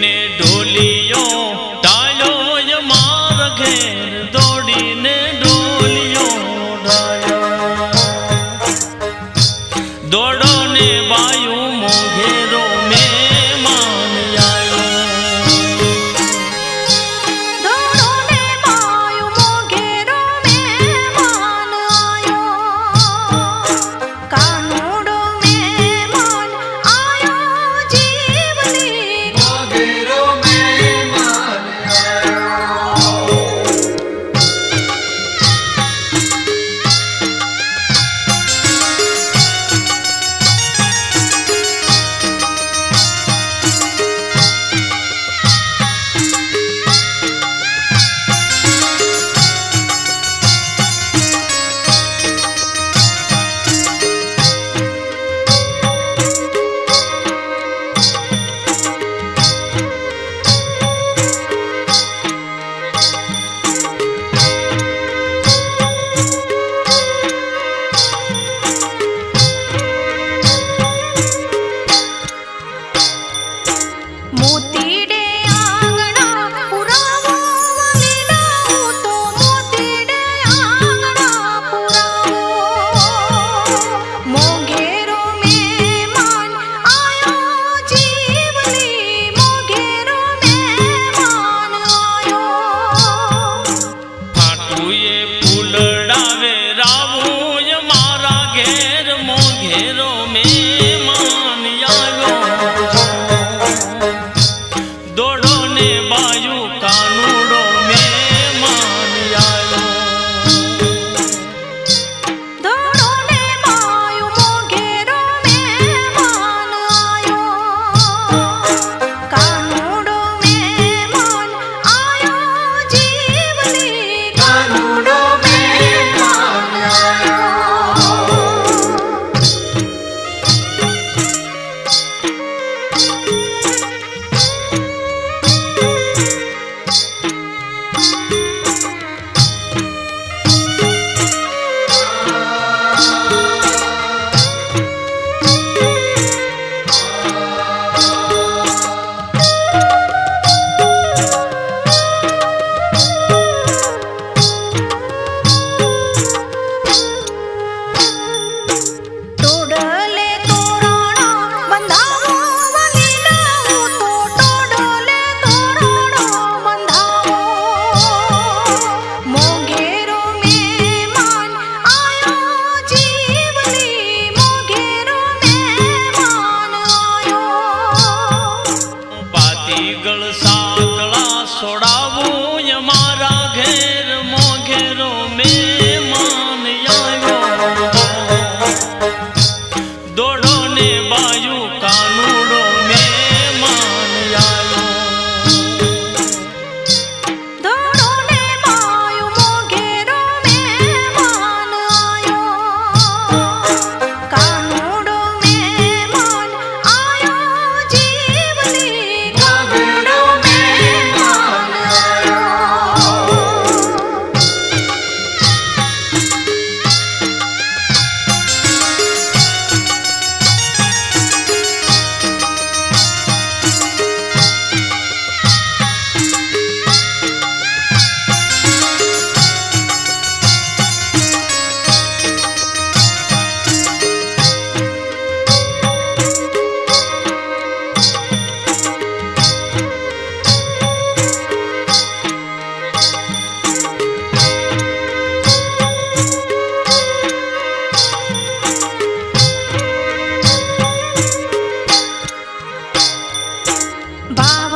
દોડીને ઢોલિયો ઢાળ્યો માર ઘેર દોડીને ઢોલિયો ઢાળ્યો દોડો ને બાયું મોઘેરો મહેમાન આવ્યો દોડો ને બાયું મોઘેરો મહેમાન આવ્યો કાનુડો મહેમાન આવ્યો જીવલી મોઘેરો મહેમાન આવ્યો મોતીડે આંગણા પુરાવો વલીડાઓ તો મોતીડે આંગણા પુરાવો મોઘેરો મહેમાન આયો જીવલી મોઘેરો મહેમાન આયો ફાટુએ ફૂલડાવે રાવું મારા ઘેર મોઘેરો મહેમાન આવ્યો દોડો ને બાયું કાનુડો મહેમાન આવ્યો દોડો ને બાયું મોઘેરો મહેમાન આયો કાનુડો મહેમાન આયો જીવલી કાનુડો મહેમાન આવ્યો ટોડલે તોરણો બંધાવો વલીડાઓ તો ટોડલે તોરણો બંધાવો મોઘેરો મહેમાન આયો જીવલી મોઘેરો મહેમાન આયો પાતીગળ સાતળા સોડાવું મારા ઘેર મોઘેરો મહેમાન આવ્યો દોડો ને બાયું કાનુડો મહેમાન આવ્યો દોડો ને બાયું મોઘેરો મહેમાન આયો કાનુડો મહેમાન આયો જીવલી કાનુડો મહેમાન આયો બાવા